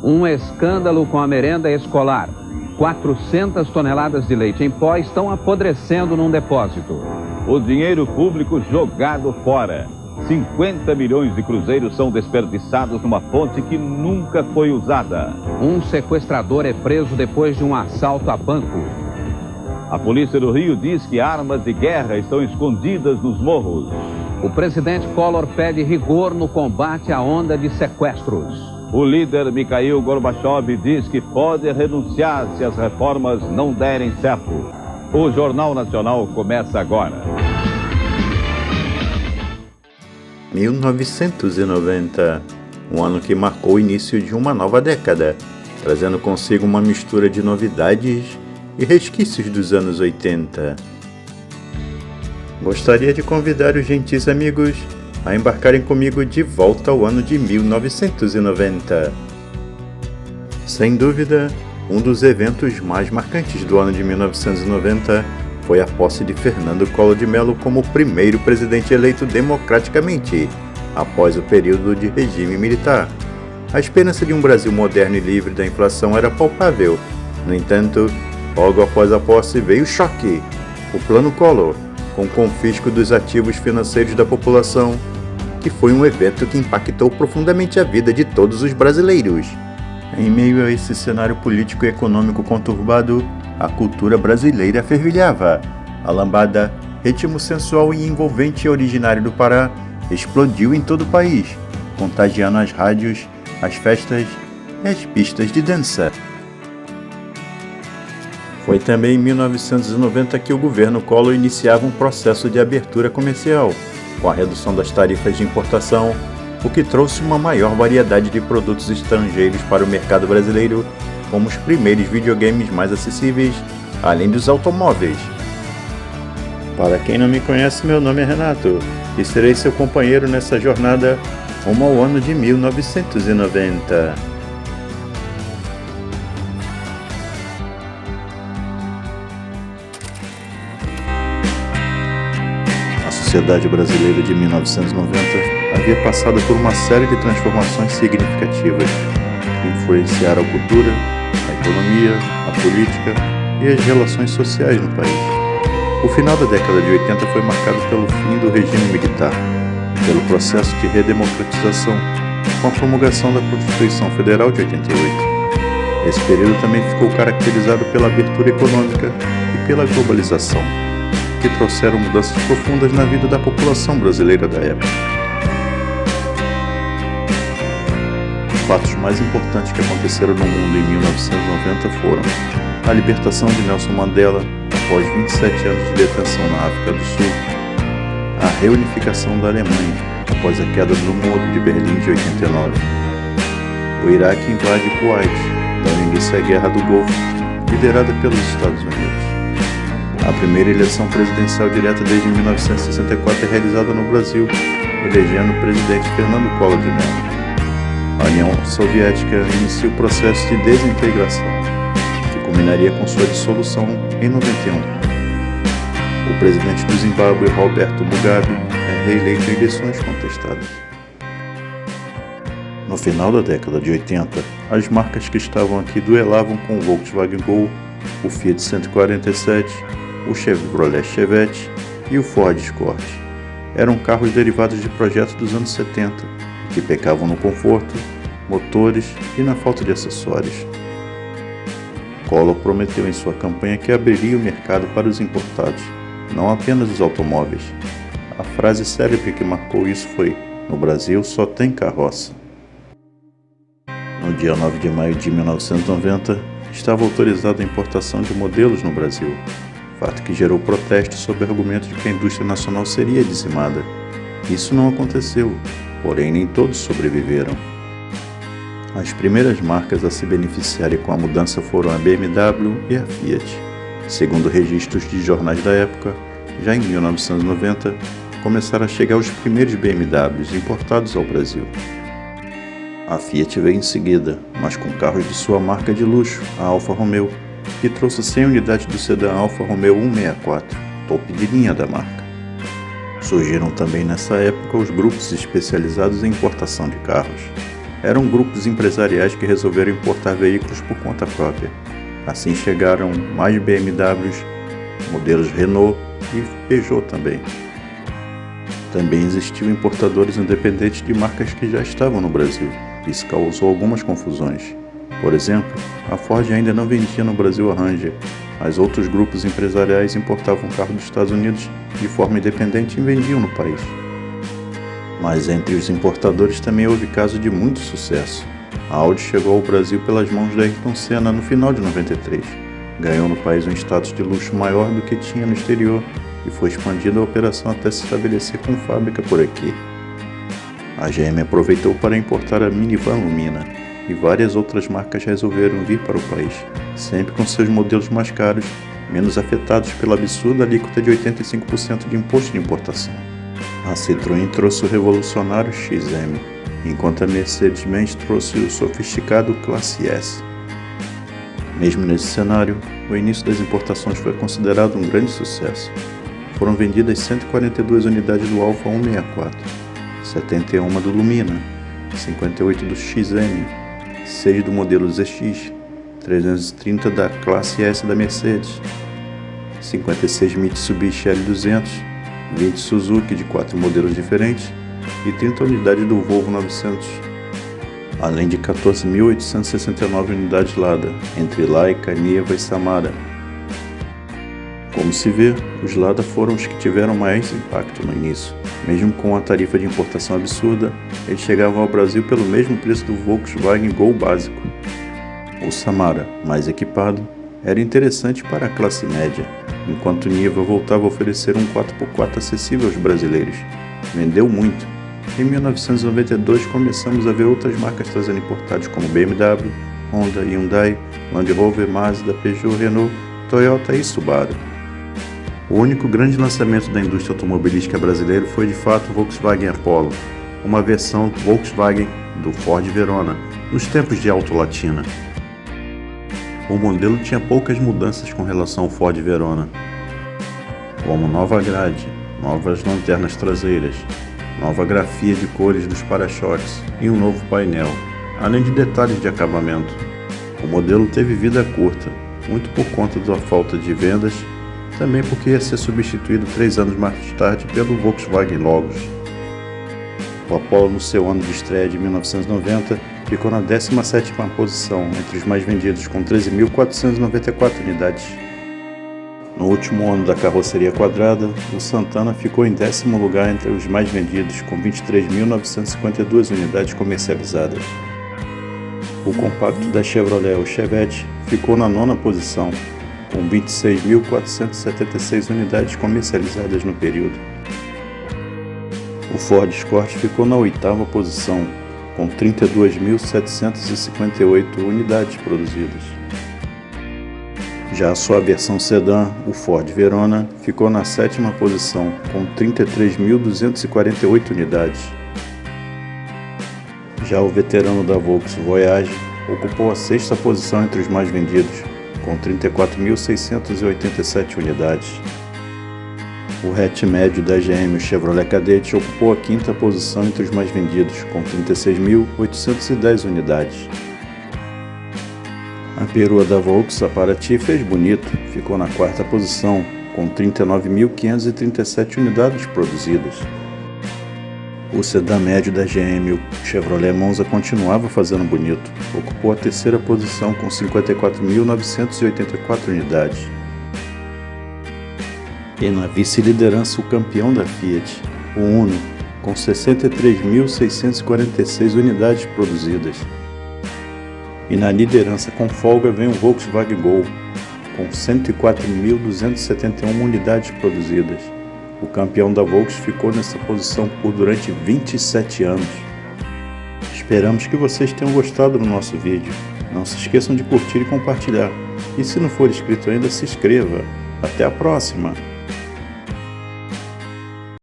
Um escândalo com a merenda escolar. 400 toneladas de leite em pó estão apodrecendo num depósito. O dinheiro público jogado fora. 50 milhões de cruzeiros são desperdiçados numa fonte que nunca foi usada. Um sequestrador é preso depois de um assalto a banco. A polícia do Rio diz que armas de guerra estão escondidas nos morros. O presidente Collor pede rigor no combate à onda de sequestros. O líder Mikhail Gorbachev diz que pode renunciar se as reformas não derem certo. O Jornal Nacional começa agora. 1990, um ano que marcou o início de uma nova década, trazendo consigo uma mistura de novidades e resquícios dos anos 80. Gostaria de convidar os gentis amigos a embarcarem comigo de volta ao ano de 1990. Sem dúvida, um dos eventos mais marcantes do ano de 1990 foi a posse de Fernando Collor de Mello como o primeiro presidente eleito democraticamente, após o período de regime militar. A esperança de um Brasil moderno e livre da inflação era palpável. No entanto, logo após a posse veio o choque. O Plano Collor, com o confisco dos ativos financeiros da população, que foi um evento que impactou profundamente a vida de todos os brasileiros. Em meio a esse cenário político e econômico conturbado, a cultura brasileira fervilhava. A lambada, ritmo sensual e envolvente originário do Pará, explodiu em todo o país, contagiando as rádios, as festas e as pistas de dança. Foi também em 1990 que o governo Collor iniciava um processo de abertura comercial, com a redução das tarifas de importação, o que trouxe uma maior variedade de produtos estrangeiros para o mercado brasileiro, como os primeiros videogames mais acessíveis, além dos automóveis. Para quem não me conhece, meu nome é Renato, e serei seu companheiro nessa jornada rumo ao ano de 1990. A sociedade brasileira de 1990 havia passado por uma série de transformações significativas que influenciaram a cultura, a economia, a política e as relações sociais no país. O final da década de 80 foi marcado pelo fim do regime militar, pelo processo de redemocratização, com a promulgação da Constituição Federal de 88. Esse período também ficou caracterizado pela abertura econômica e pela globalização, que trouxeram mudanças profundas na vida da população brasileira da época. Os fatos mais importantes que aconteceram no mundo em 1990 foram a libertação de Nelson Mandela após 27 anos de detenção na África do Sul, a reunificação da Alemanha após a queda do Muro de Berlim de 89, o Iraque invade Kuwait, dando início à Guerra do Golfo, liderada pelos Estados Unidos. A primeira eleição presidencial direta desde 1964 é realizada no Brasil, elegendo o presidente Fernando Collor de Mello. A União Soviética inicia o processo de desintegração, que culminaria com sua dissolução em 91. O presidente do Zimbábue, Roberto Mugabe, é reeleito em eleições contestadas. No final da década de 80, as marcas que estavam aqui duelavam com o Volkswagen Gol, o Fiat 147, o Chevrolet Chevette e o Ford Escort. Eram carros derivados de projetos dos anos 70, que pecavam no conforto, motores e na falta de acessórios. Collor prometeu em sua campanha que abriria o mercado para os importados, não apenas os automóveis. A frase célebre que marcou isso foi: "No Brasil só tem carroça". No dia 9 de maio de 1990, estava autorizada a importação de modelos no Brasil, fato que gerou protestos sob o argumento de que a indústria nacional seria dizimada. Isso não aconteceu, porém nem todos sobreviveram. As primeiras marcas a se beneficiarem com a mudança foram a BMW e a Fiat. Segundo registros de jornais da época, já em 1990, começaram a chegar os primeiros BMWs importados ao Brasil. A Fiat veio em seguida, mas com carros de sua marca de luxo, a Alfa Romeo, que trouxe 100 unidades do sedã Alfa Romeo 164, topo de linha da marca. Surgiram também nessa época os grupos especializados em importação de carros. eram grupos empresariais que resolveram importar veículos por conta própria. Assim chegaram mais BMWs, modelos Renault e Peugeot também. Também existiam importadores independentes de marcas que já estavam no Brasil. Isso causou algumas confusões. Por exemplo, a Ford ainda não vendia no Brasil a Ranger, mas outros grupos empresariais importavam carros dos Estados Unidos de forma independente e vendiam no país. Mas entre os importadores também houve casos de muito sucesso. A Audi chegou ao Brasil pelas mãos da Ayrton Senna no final de 93. Ganhou no país um status de luxo maior do que tinha no exterior e foi expandida a operação até se estabelecer com fábrica por aqui. A GM aproveitou para importar a minivan Lumina e várias outras marcas resolveram vir para o país, sempre com seus modelos mais caros, menos afetados pela absurda alíquota de 85% de imposto de importação. A Citroën trouxe o revolucionário XM, enquanto a Mercedes-Benz trouxe o sofisticado Classe S. Mesmo nesse cenário, o início das importações foi considerado um grande sucesso. Foram vendidas 142 unidades do Alfa 164, 71 do Lumina, 58 do XM, 6 do modelo ZX, 330 da Classe S da Mercedes, 56 Mitsubishi L200, 20 Suzuki de 4 modelos diferentes e 30 unidades do Volvo 900, além de 14.869 unidades Lada, entre Laika, Niva e Samara. Como se vê, os Lada foram os que tiveram mais impacto no início. Mesmo com a tarifa de importação absurda, eles chegavam ao Brasil pelo mesmo preço do Volkswagen Gol básico. O Samara, mais equipado, era interessante para a classe média, enquanto o Niva voltava a oferecer um 4x4 acessível aos brasileiros. Vendeu muito. Em 1992 começamos a ver outras marcas trazendo importados como BMW, Honda, Hyundai, Land Rover, Mazda, Peugeot, Renault, Toyota e Subaru. O único grande lançamento da indústria automobilística brasileira foi de fato o Volkswagen Apollo, uma versão Volkswagen do Ford Verona, nos tempos de Auto Latina. O modelo tinha poucas mudanças com relação ao Ford Verona, como nova grade, novas lanternas traseiras, nova grafia de cores dos para-choques e um novo painel, além de detalhes de acabamento. O modelo teve vida curta, muito por conta da falta de vendas, também porque ia ser substituído 3 anos mais tarde pelo Volkswagen Logos. O Apollo, no seu ano de estreia de 1990, ficou na 17ª posição entre os mais vendidos, com 13.494 unidades. No último ano da carroceria quadrada, o Santana ficou em 10º lugar entre os mais vendidos, com 23.952 unidades comercializadas. O compacto da Chevrolet, o Chevette, ficou na 9ª posição, com 26.476 unidades comercializadas no período. O Ford Escort ficou na 8ª posição, com 32.758 unidades produzidas. Já a sua versão sedã, o Ford Verona, ficou na 7ª posição, com 33.248 unidades. Já o veterano da Volkswagen Voyage ocupou a 6ª posição entre os mais vendidos, com 34.687 unidades. O hatch médio da GM, o Chevrolet Cadete, ocupou a 5ª posição entre os mais vendidos, com 36.810 unidades. A perua da Volkswagen, a Paraty, fez bonito, ficou na 4ª posição, com 39.537 unidades produzidas. O sedã médio da GM, o Chevrolet Monza, continuava fazendo bonito, ocupou a 3ª posição com 54.984 unidades. E na vice-liderança, o campeão da Fiat, o Uno, com 63.646 unidades produzidas. E na liderança com folga vem o Volkswagen Gol, com 104.271 unidades produzidas. O campeão da Volkswagen ficou nessa posição por durante 27 anos. Esperamos que vocês tenham gostado do nosso vídeo. Não se esqueçam de curtir e compartilhar. E se não for inscrito ainda, se inscreva. Até a próxima!